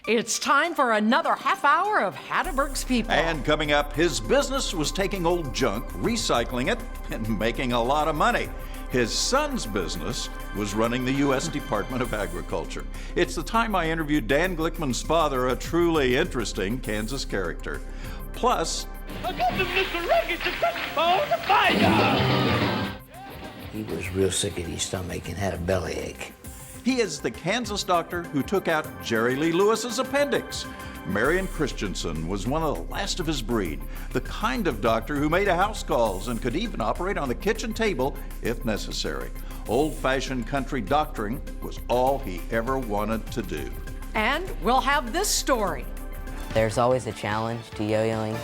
It's time for another half hour of Hatteberg's People. And coming up, his business was taking old junk, recycling it, and making a lot of money. His son's business was running the U.S. Department of Agriculture. It's the time I interviewed Dan Glickman's father, a truly interesting Kansas character. Plus, I got the Mr. Rugged to touch on the fire. He was real sick at his stomach and had a bellyache. he is the Kansas doctor who took out Jerry Lee Lewis's appendix. Marion Christensen was one of the last of his breed, the kind of doctor who made house calls and could even operate on the kitchen table if necessary. Old-fashioned country doctoring was all he ever wanted to do. And we'll have this story. There's always a challenge to yo-yoing.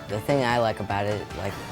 The thing I like about it,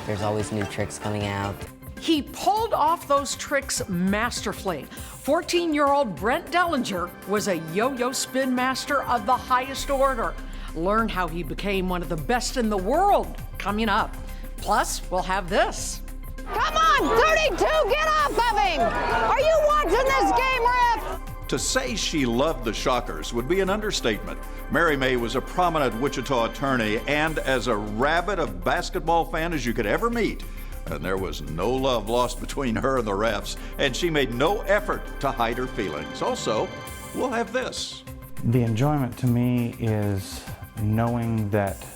there's always new tricks coming out. He pulled off those tricks masterfully. 14-year-old Brent Dillinger was a yo-yo spin master of the highest order. Learn how he became one of the best in the world coming up. Plus, we'll have this. Come on, 32, get off of him! Are you watching this game, ref? To say she loved the Shockers would be an understatement. Mary May was a prominent Wichita attorney and as a rabid a basketball fan as you could ever meet. And there was no love lost between her and the refs, and she made no effort to hide her feelings. Also, we'll have this. The enjoyment to me is knowing that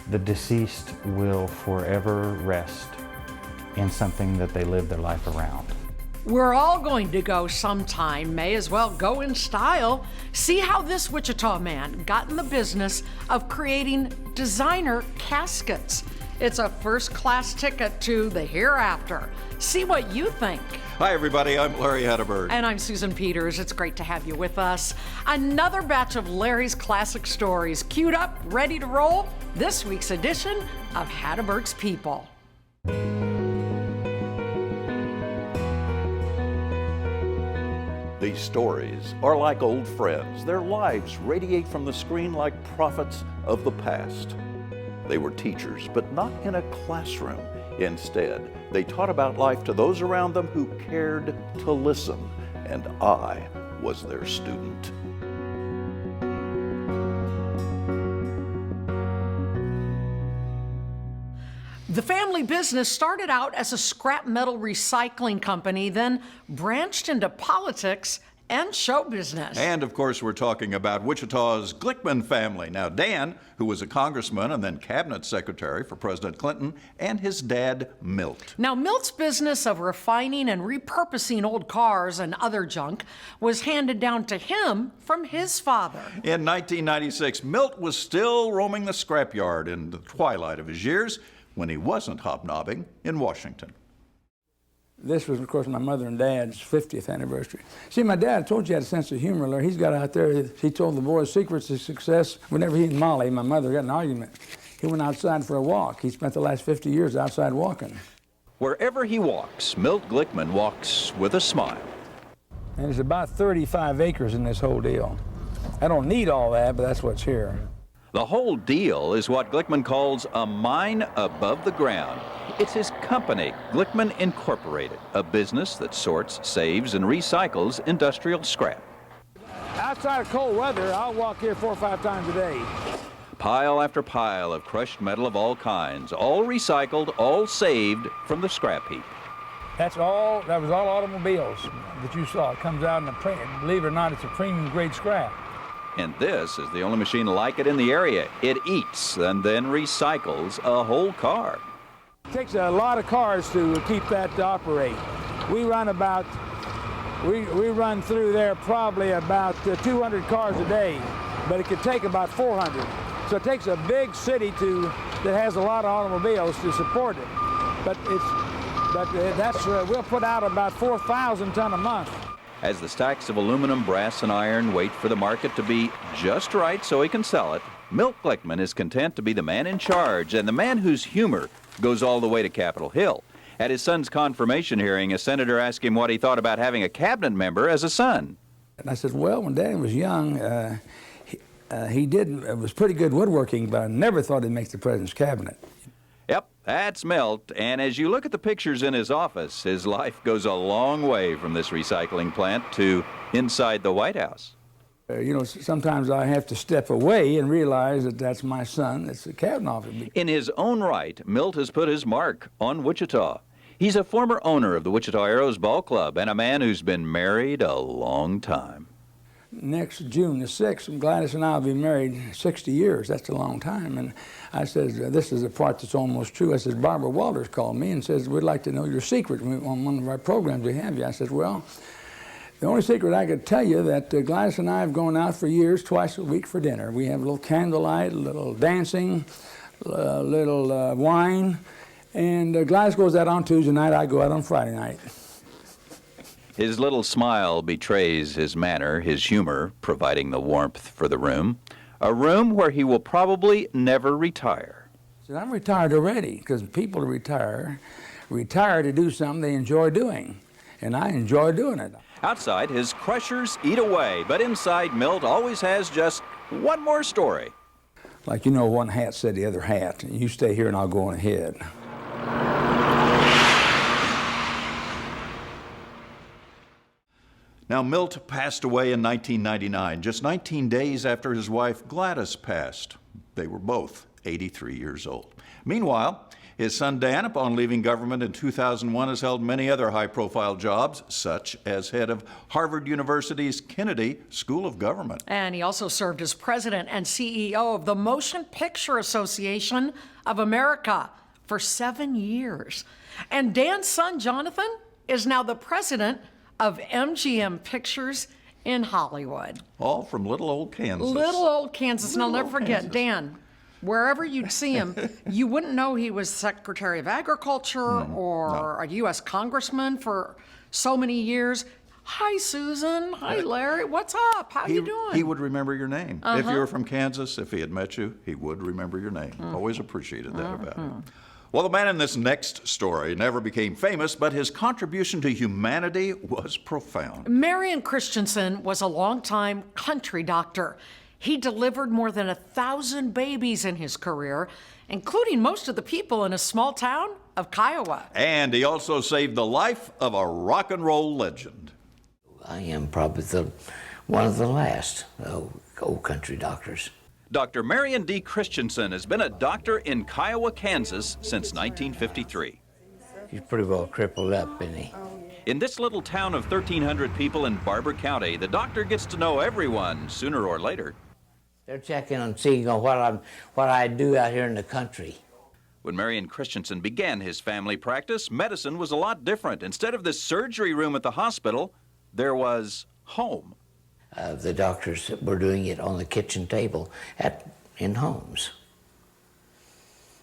the deceased will forever rest in something that they live their life around. We're all going to go sometime, may as well go in style. See how this Wichita man got in the business of creating designer caskets. It's a first-class ticket to the hereafter. See what you think. Hi, everybody. I'm Larry Hatteberg. And I'm Susan Peters. It's great to have you with us. Another batch of Larry's classic stories queued up, ready to roll. This week's edition of Hatteberg's People. These stories are like old friends. Their lives radiate from the screen like prophets of the past. They were teachers, but not in a classroom. Instead, they taught about life to those around them who cared to listen, and I was their student. The family business started out as a scrap metal recycling company, then branched into politics and show business. And of course, we're talking about Wichita's Glickman family. Now, Dan, who was a congressman and then cabinet secretary for President Clinton, and his dad, Milt. Now, Milt's business of refining and repurposing old cars and other junk was handed down to him from his father. In 1996, Milt was still roaming the scrapyard in the twilight of his years when he wasn't hobnobbing in Washington. This was, of course, my mother and dad's 50th anniversary. See, my dad told you he had a sense of humor, Larry. He's got out there, he told the boys secrets of success. Whenever he and Molly, my mother, got in an argument, he went outside for a walk. He spent the last 50 years outside walking. Wherever he walks, Milt Glickman walks with a smile. And there's about 35 acres in this whole deal. I don't need all that, but that's what's here. The whole deal is what Glickman calls a mine above the ground. It's his company, Glickman Incorporated, a business that sorts, saves, and recycles industrial scrap. Outside of cold weather, I'll walk here 4 or 5 times a day. Pile after pile of crushed metal of all kinds, all recycled, all saved from the scrap heap. That was all automobiles that you saw. It comes out in a, believe it or not, it's a premium grade scrap. And this is the only machine like it in the area. It eats and then recycles a whole car. It takes a lot of cars to keep that to operate. We run through there probably about 200 cars a day, but it could take about 400. So it takes a big city that has a lot of automobiles to support it. But we'll put out about 4,000 ton a month. As the stacks of aluminum, brass, and iron wait for the market to be just right so he can sell it, Milt Glickman is content to be the man in charge and the man whose humor goes all the way to Capitol Hill. At his son's confirmation hearing, a senator asked him what he thought about having a cabinet member as a son. And I said, well, when Daddy was young, he was pretty good woodworking, but I never thought he'd make the president's cabinet. Yep, that's Milt, and as you look at the pictures in his office, his life goes a long way from this recycling plant to inside the White House. Sometimes I have to step away and realize that that's my son, that's the captain officer. In his own right, Milt has put his mark on Wichita. He's a former owner of the Wichita Arrows Ball Club and a man who's been married a long time. Next June the 6th, Gladys and I will be married 60 years. That's a long time. And I says, this is the part that's almost true. I says, Barbara Walters called me and says, we'd like to know your secret on one of our programs we have you. I says, well, the only secret I could tell you that Gladys and I have gone out for years, twice a week for dinner. We have a little candlelight, a little dancing, a little wine. And Gladys goes out on Tuesday night, I go out on Friday night. His little smile betrays his manner, his humor, providing the warmth for the room. A room where he will probably never retire. So I'm retired already, because people retire to do something they enjoy doing. And I enjoy doing it. Outside, his crushers eat away, but inside, Milt always has just one more story. Like, one hat said the other hat, and you stay here and I'll go on ahead. Now, Milt passed away in 1999, just 19 days after his wife Gladys passed. They were both 83 years old. Meanwhile, his son Dan, upon leaving government in 2001, has held many other high-profile jobs, such as head of Harvard University's Kennedy School of Government. And he also served as president and CEO of the Motion Picture Association of America for 7 years. And Dan's son, Jonathan, is now the president of MGM Pictures in Hollywood. All from little old Kansas. Little old Kansas. And I'll never forget, Dan, wherever you'd see him, you wouldn't know he was Secretary of Agriculture or a U.S. Congressman for so many years. Hi, Susan. Hi, Larry. What's up? How you doing? He would remember your name. If you were from Kansas, if he had met you, he would remember your name. Always appreciated that about him. Well, the man in this next story never became famous, but his contribution to humanity was profound. Marion Christensen was a longtime country doctor. He delivered more than 1,000 babies in his career, including most of the people in a small town of Kiowa. And he also saved the life of a rock and roll legend. I am probably one of the last old country doctors. Dr. Marion D. Christensen has been a doctor in Kiowa, Kansas since 1953. He's pretty well crippled up, isn't he? In this little town of 1,300 people in Barber County, the doctor gets to know everyone sooner or later. They're checking on seeing what I do out here in the country. When Marion Christensen began his family practice, medicine was a lot different. Instead of the surgery room at the hospital, there was home. The doctors were doing it on the kitchen table in homes.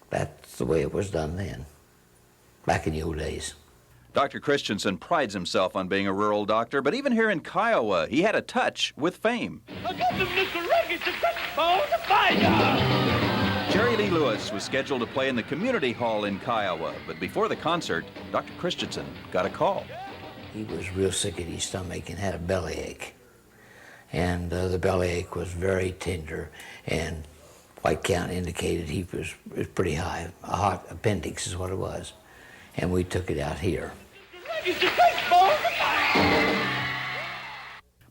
That's the way it was done then, back in the old days. Dr. Christensen prides himself on being a rural doctor, but even here in Kiowa, he had a touch with fame. I got the Mr. Reggie to touch on the fire. Jerry Lee Lewis was scheduled to play in the community hall in Kiowa, but before the concert, Dr. Christensen got a call. He was real sick at his stomach and had a bellyache. And the bellyache was very tender, and white count indicated he was pretty high. A hot appendix is what it was. And we took it out here.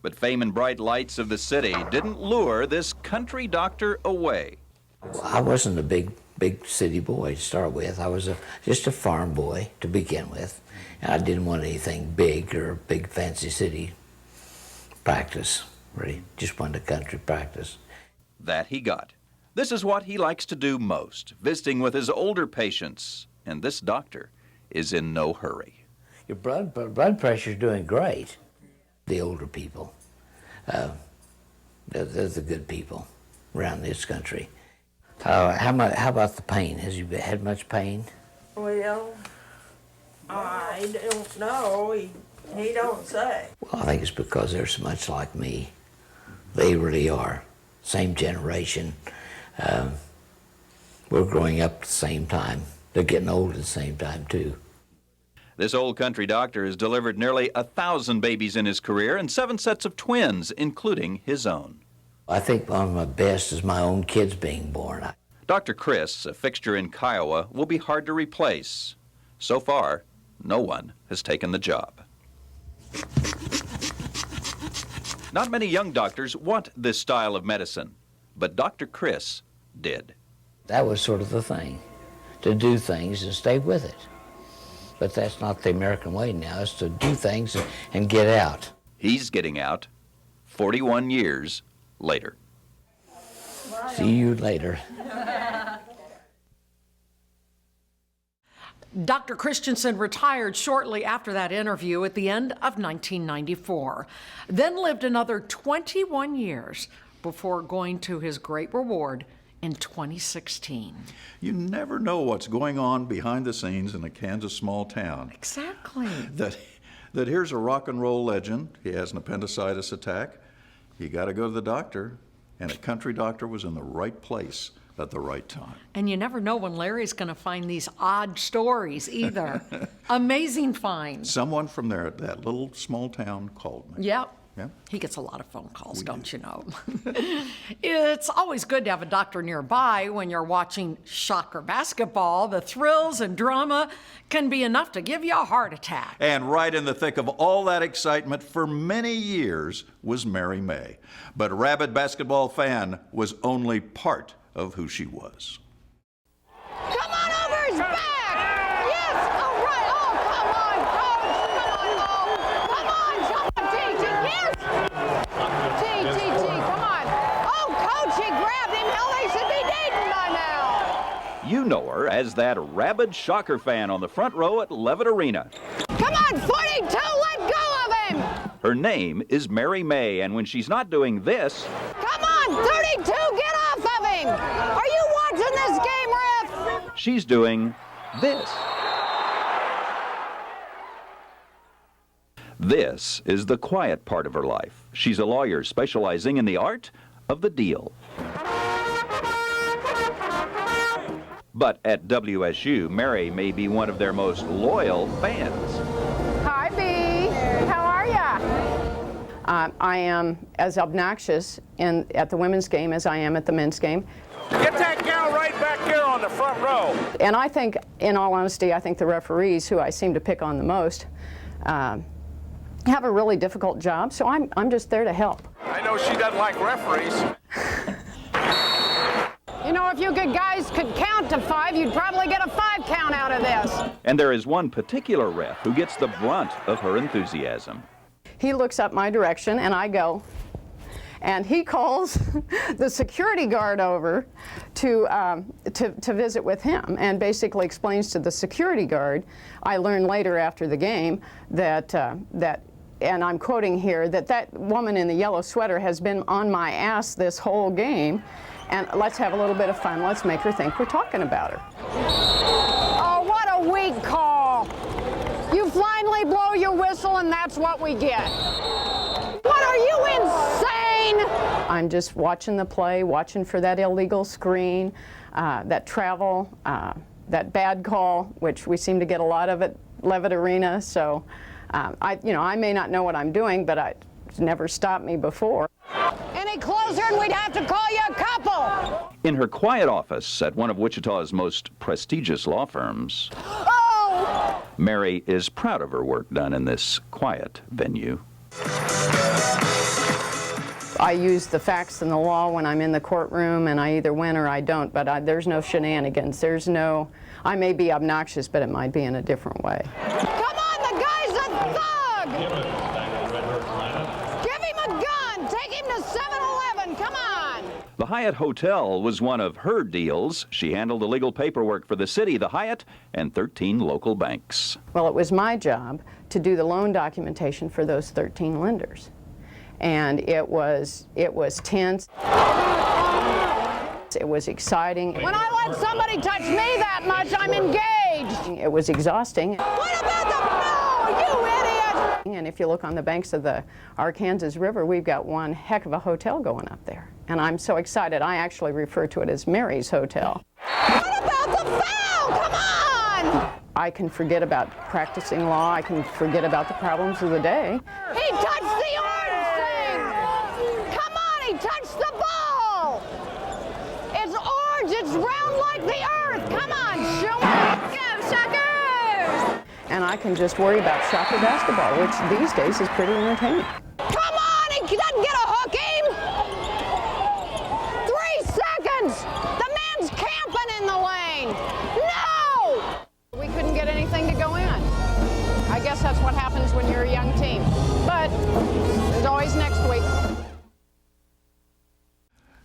But fame and bright lights of the city didn't lure this country doctor away. I wasn't a big city boy to start with. I was just a farm boy to begin with. And I didn't want anything big or big fancy city practice. Really, just wanted a country practice. That he got. This is what he likes to do most, visiting with his older patients. And this doctor is in no hurry. Your blood pressure's doing great. The older people, they're the good people around this country. How about the pain? Has you had much pain? Well, I don't know. He don't say. Well, I think it's because they're so much like me. They really are. Same generation. We're growing up at the same time. They're getting old at the same time, too. This old country doctor has delivered nearly 1,000 babies in his career and 7 sets of twins, including his own. I think one of my best is my own kids being born. Dr. Chris, a fixture in Kiowa, will be hard to replace. So far, no one has taken the job. Not many young doctors want this style of medicine, but Dr. Chris did. That was sort of the thing, to do things and stay with it. But that's not the American way now. It's to do things and get out. He's getting out 41 years later. See you later. Dr. Christensen retired shortly after that interview at the end of 1994, then lived another 21 years before going to his great reward in 2016. You never know what's going on behind the scenes in a Kansas small town. Exactly. That here's a rock and roll legend. He has an appendicitis attack. You got to go to the doctor, and a country doctor was in the right place at the right time. And you never know when Larry's going to find these odd stories either. Amazing finds. Someone from there at that little small town called me. Yep. Yeah. He gets a lot of phone calls, don't you know? It's always good to have a doctor nearby when you're watching soccer basketball. The thrills and drama can be enough to give you a heart attack. And right in the thick of all that excitement for many years was Mary May. But a rabid basketball fan was only part of who she was. Come on over his back! Yes! All right! Oh, come on, coach! Come on, oh! Come on, T, yes! T, come on! Oh, coach, he grabbed him! Hell, they should be dating by now! You know her as that rabid Shocker fan on the front row at Levitt Arena. Come on, 42, let go of him! Her name is Mary May, and when she's not doing this... Come on, 32, get off of him! Are you watching this game, ref? she's doing this. This is the quiet part of her life. She's a lawyer specializing in the art of the deal. But at WSU, Mary may be one of their most loyal fans. Hi, B. How are ya? I am as obnoxious at the women's game as I am at the men's game. Get that gal right back here on the front row. And I think, in all honesty, I think the referees, who I seem to pick on the most, have a really difficult job, so I'm just there to help. I know she doesn't like referees. You know, if you good guys could count to 5, you'd probably get a 5 count out of this. And there is one particular ref who gets the brunt of her enthusiasm. He looks up my direction, and I go. And he calls the security guard over to visit with him, and basically explains to the security guard, I learned later after the game, that, and I'm quoting here, that woman in the yellow sweater has been on my ass this whole game, and let's have a little bit of fun. Let's make her think we're talking about her. Oh, what a weak call. You finally blow your whistle, and that's what we get. What, are you insane? I'm just watching the play, watching for that illegal screen, that travel, that bad call, which we seem to get a lot of at Levitt Arena. So, I may not know what I'm doing, but it's never stopped me before. Any closer and we'd have to call you a couple. In her quiet office at one of Wichita's most prestigious law firms, Mary is proud of her work done in this quiet venue. I use the facts and the law when I'm in the courtroom, and I either win or I don't, but there's no shenanigans. There's no, I may be obnoxious, but it might be in a different way. Come on, the guy's a thug! Give him a gun! Take him to 7-Eleven, come on! The Hyatt Hotel was one of her deals. She handled the legal paperwork for the city, the Hyatt, and 13 local banks. Well, it was my job to do the loan documentation for those 13 lenders. And it was tense. It was exciting. When I let somebody touch me that much, I'm engaged. It was exhausting. What about the... No, you idiot! And if you look on the banks of the Arkansas River, we've got one heck of a hotel going up there. And I'm so excited, I actually refer to it as Mary's Hotel. What about the foul? Come on! I can forget about practicing law. I can forget about the problems of the day. He touched the orange thing! Come on, he touched the ball! It's orange, it's round like the earth! Come on, show it! Go, suckers! And I can just worry about soccer basketball, which these days is pretty entertaining. Come on, he doesn't get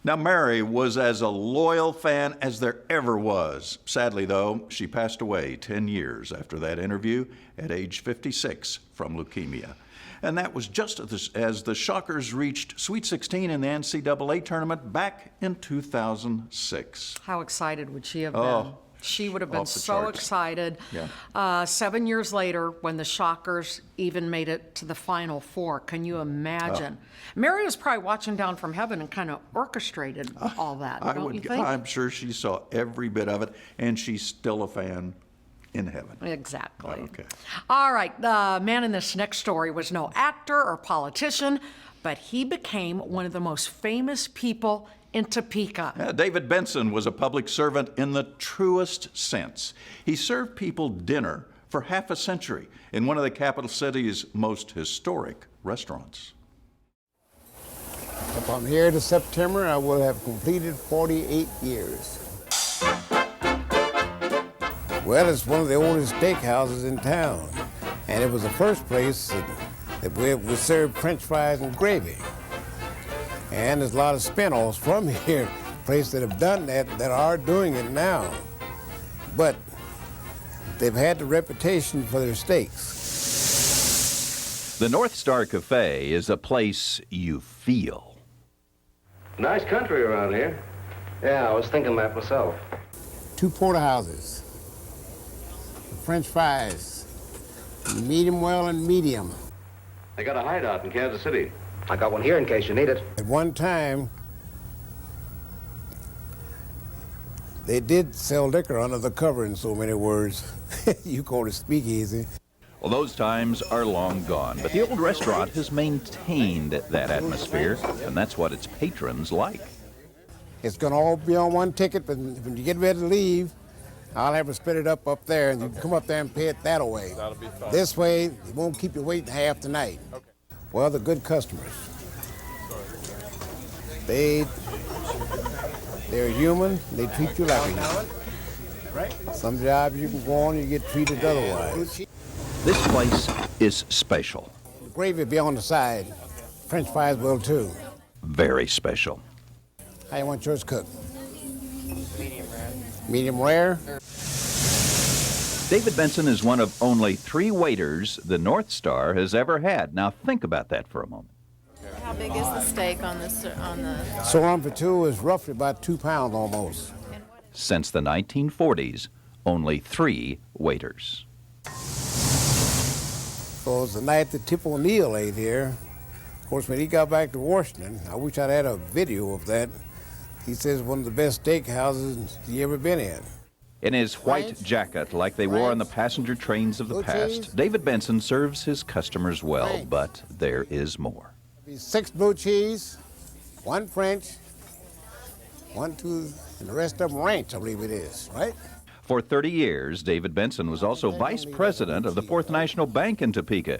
Now, Mary was as a loyal fan as there ever was. Sadly, though, she passed away 10 years after that interview at age 56 from leukemia. And that was just as the Shockers reached Sweet 16 in the NCAA tournament back in 2006. How excited would she have been? She would have been so excited. Yeah. 7 years later, when the Shockers even made it to the Final Four, can you imagine? Mary was probably watching down from heaven and kind of orchestrated all that, don't you think? I'm sure she saw every bit of it, and she's still a fan in heaven. Exactly. Okay. All right, the man in this next story was no actor or politician, but he became one of the most famous people in Topeka. Yeah, David Benson was a public servant in the truest sense. He served people dinner for half a century in one of the capital city's most historic restaurants. From here to September, I will have completed 48 years. Well, it's one of the oldest steakhouses in town, and it was the first place that we served French fries and gravy. And there's a lot of spin-offs from here, places that have done that are doing it now. But they've had the reputation for their steaks. The North Star Cafe is a place you feel. Nice country around here. Yeah, I was thinking that myself. 2 porterhouses, French fries, medium well and medium. They got a hideout in Kansas City. I got one here in case you need it. At one time, they did sell liquor under the cover, in so many words. You call it speakeasy. Well, those times are long gone, but the old restaurant has maintained that atmosphere, and that's what its patrons like. It's going to all be on one ticket, but when you get ready to leave, I'll have to split it up there, and you can come up there and pay it that way. That'll be fine. This way, it won't keep you waiting half the night. Okay. Well, the good customers. They're human. They treat you like a human. Some jobs you can go on and you get treated otherwise. This place is special. The gravy will be on the side. French fries will too. Very special. How you want yours cooked? Medium rare. Medium rare? David Benson is one of only 3 waiters the North Star has ever had. Now think about that for a moment. How big is the steak on the Sirloin for 2 is roughly about 2 pounds almost. Since the 1940s, only 3 waiters. So it was the night that Tip O'Neill ate here. Of course, when he got back to Washington, I wish I'd had a video of that. He says one of the best steakhouses he ever been in. In his white jacket, like they wore on the passenger trains of the past, David Benson serves his customers well, but there is more. 6 blue cheese, 1 French, 1, 2, and the rest of them ranch, I believe it is, right? For 30 years, David Benson was also vice president of the Fourth National Bank in Topeka.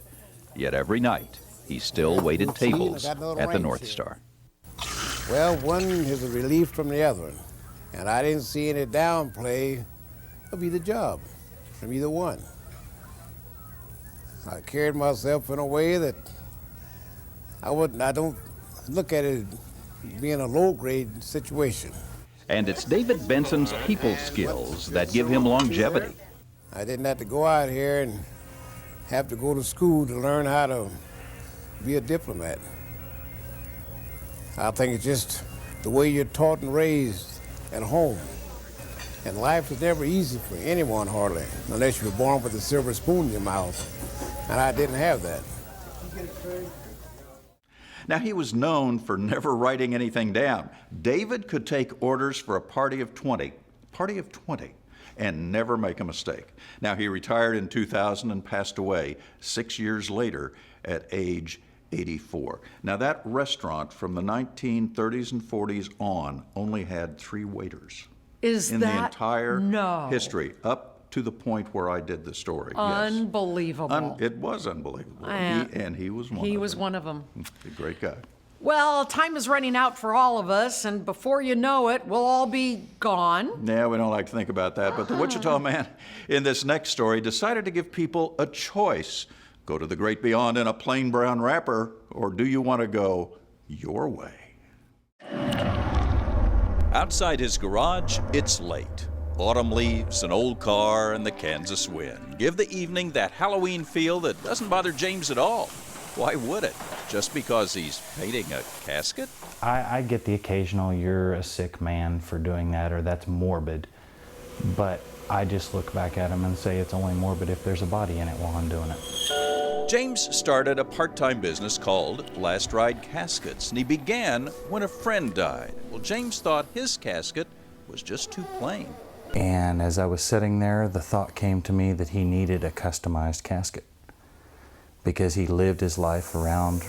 Yet every night, he still waited tables at the North Star. Well, one is a relief from the other, and I didn't see any downplay of either job from either one. I carried myself in a way that I don't look at it as being a low-grade situation. And it's David Benson's people skills that give him longevity. I didn't have to go out here and have to go to school to learn how to be a diplomat. I think it's just the way you're taught and raised at home. And life is never easy for anyone, hardly, unless you were born with a silver spoon in your mouth. And I didn't have that. Now, he was known for never writing anything down. David could take orders for a party of 20, and never make a mistake. Now, he retired in 2000 and passed away 6 years later at age 84. Now, that restaurant from the 1930s and 40s on only had 3 waiters. In the entire history, up to the point where I did the story. Unbelievable. Yes. It was unbelievable. And he was one of them. He was one of them. A great guy. Well, time is running out for all of us, and before you know it, we'll all be gone. Yeah, we don't like to think about that, but the Wichita man in this next story decided to give people a choice. Go to the great beyond in a plain brown wrapper, or do you want to go your way? Outside his garage, it's late. Autumn leaves, an old car, and the Kansas wind give the evening that Halloween feel that doesn't bother James at all. Why would it? Just because he's painting a casket? I get the occasional, you're a sick man for doing that, or that's morbid. But I just look back at him and say it's only morbid if there's a body in it while I'm doing it. James started a part-time business called Last Ride Caskets, and he began when a friend died. Well, James thought his casket was just too plain. And as I was sitting there, the thought came to me that he needed a customized casket because he lived his life around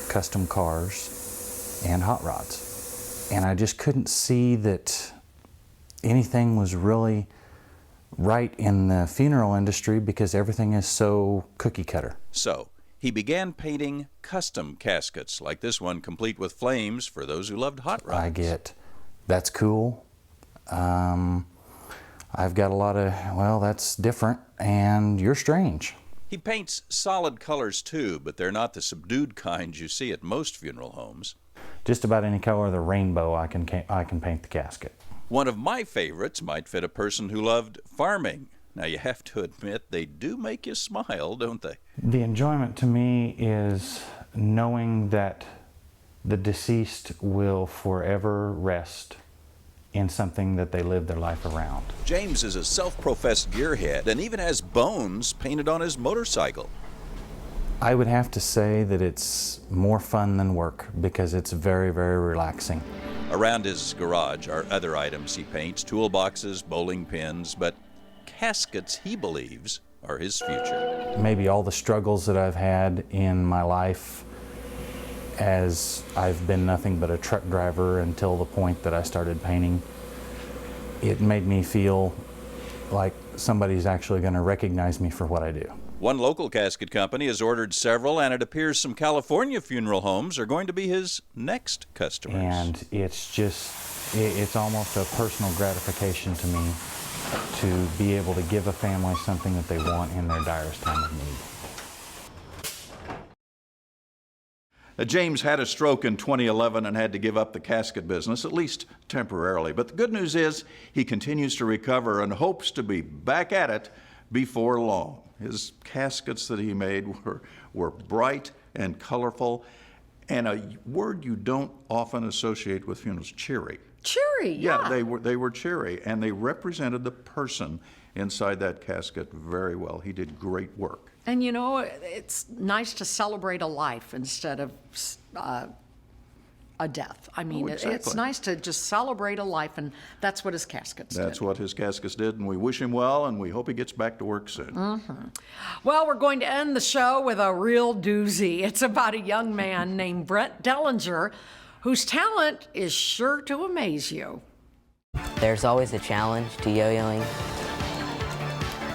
custom cars and hot rods. And I just couldn't see that anything was really right in the funeral industry because everything is so cookie cutter. So he began painting custom caskets like this one, complete with flames for those who loved hot rods. I get, that's cool. I've got a lot of, well, that's different, and you're strange. He paints solid colors too, but they're not the subdued kinds you see at most funeral homes. Just about any color of the rainbow, I can paint the casket. One of my favorites might fit a person who loved farming. Now, you have to admit, they do make you smile, don't they? The enjoyment to me is knowing that the deceased will forever rest in something that they live their life around. James is a self-professed gearhead and even has bones painted on his motorcycle. I would have to say that it's more fun than work because it's very, very relaxing. Around his garage are other items he paints, toolboxes, bowling pins, but caskets, he believes, are his future. Maybe all the struggles that I've had in my life, as I've been nothing but a truck driver until the point that I started painting, it made me feel like somebody's actually going to recognize me for what I do. One local casket company has ordered several, and it appears some California funeral homes are going to be his next customers. And it's just, it's almost a personal gratification to me to be able to give a family something that they want in their direst time of need. James had a stroke in 2011 and had to give up the casket business, at least temporarily. But the good news is he continues to recover and hopes to be back at it before long. His caskets that he made were bright and colorful, and a word you don't often associate with funerals, cheery. Cheery, yeah. Yeah, they were cheery, and they represented the person inside that casket very well. He did great work. And you know, it's nice to celebrate a life instead of a death. I mean, exactly. It's nice to just celebrate a life, and that's what his caskets did. That's what his caskets did, and we wish him well, and we hope he gets back to work soon. Mm-hmm. Well, we're going to end the show with a real doozy. It's about a young man named Brent Dillinger, whose talent is sure to amaze you. There's always a challenge to yo-yoing.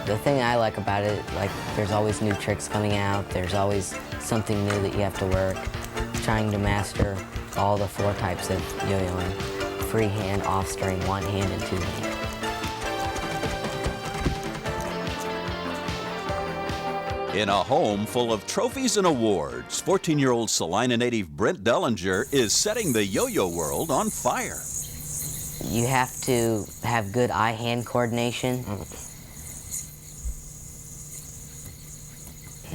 The thing I like about it, like, there's always new tricks coming out. There's always something new that you have to work. Trying to master all the 4 types of yo-yoing: freehand, off-string, one-hand, and two-hand. In a home full of trophies and awards, 14-year-old Salina native Brent Dillinger is setting the yo-yo world on fire. You have to have good eye-hand coordination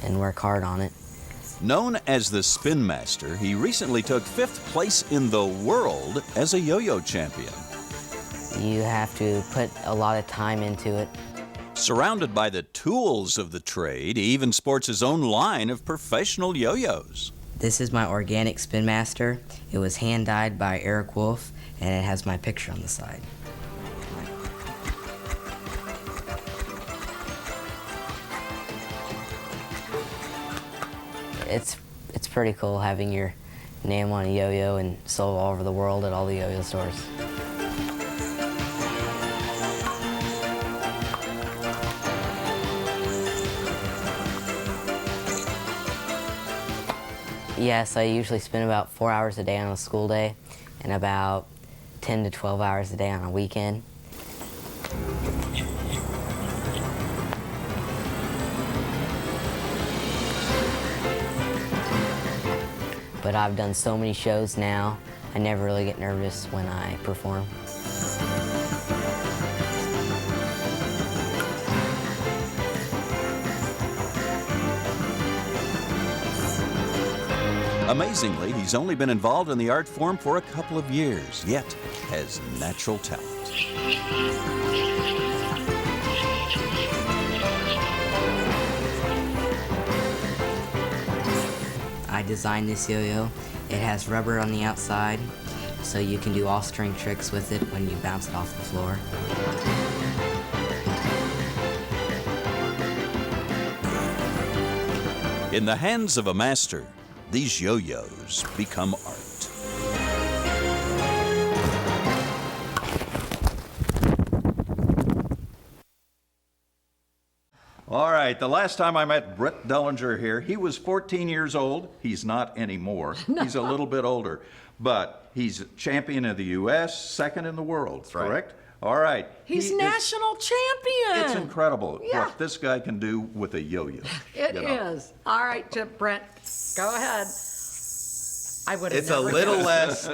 and work hard on it. Known as the Spin Master, he recently took 5th place in the world as a yo-yo champion. You have to put a lot of time into it. Surrounded by the tools of the trade, he even sports his own line of professional yo-yos. This is my organic Spin Master. It was hand-dyed by Eric Wolf, and it has my picture on the side. It's pretty cool having your name on a yo-yo and sold all over the world at all the yo-yo stores. Yes, I usually spend about 4 hours a day on a school day and about 10 to 12 hours a day on a weekend. But I've done so many shows now I never really get nervous when I perform. Amazingly, he's only been involved in the art form for a couple of years, yet has natural talent. I designed this yo-yo. It has rubber on the outside, so you can do all string tricks with it when you bounce it off the floor. In the hands of a master, these yo-yos become art. All right, the last time I met Brett Dillinger here, he was 14 years old. He's not anymore. No. He's a little bit older, but he's champion of the U.S., second in the world, correct? All right. He's national champion. It's incredible Yeah. what this guy can do with a yo-yo. It is. All right, Brent, go ahead. I would have It's a little less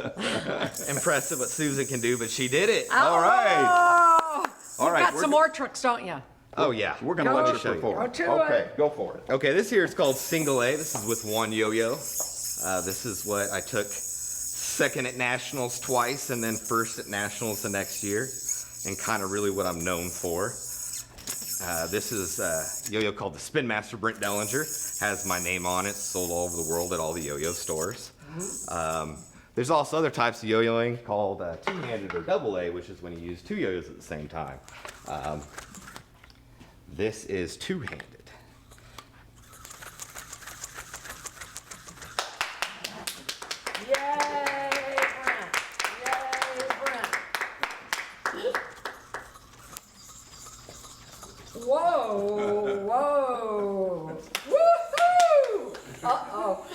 impressive what Susan can do, but she did it. All right. You've got some more tricks, don't you? Oh, yeah. We're going to let you perform. Go to Okay, go for it. Okay, this here is called Single A. This is with one yo-yo. This is what I took second at Nationals twice and then first at Nationals the next year, and kind of really what I'm known for. This is a yo-yo called the Spin Master Brent Dillinger. Has my name on it, sold all over the world at all the yo-yo stores. There's also other types of yo-yoing called two-handed or double A, which is when you use two yo-yos at the same time. This is two-handed. Yay, Brent. Yay, Brent. Whoa, whoa. Woohoo! Uh-oh.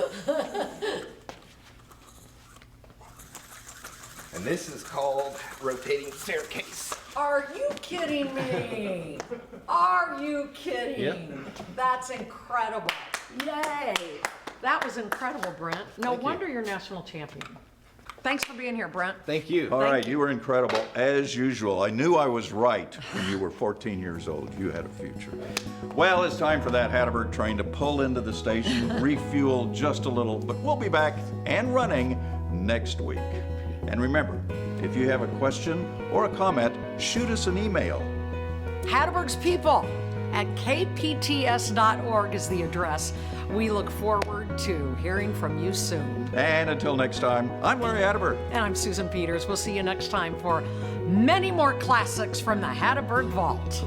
And this is called rotating staircase. Are you kidding me? Are you kidding? Yep. That's incredible. Yay. That was incredible, Brent. No wonder you're national champion. Thanks for being here, Brent. Thank you. All right, you were incredible, as usual. I knew I was right when you were 14 years old. You had a future. Well, it's time for that Hatteberg train to pull into the station, refuel just a little, but we'll be back and running next week. And remember, if you have a question or a comment, shoot us an email. Hatteberg's People at kpts.org is the address. We look forward to hearing from you soon. And until next time, I'm Larry Hatteberg. And I'm Susan Peters. We'll see you next time for many more classics from the Hatteberg Vault.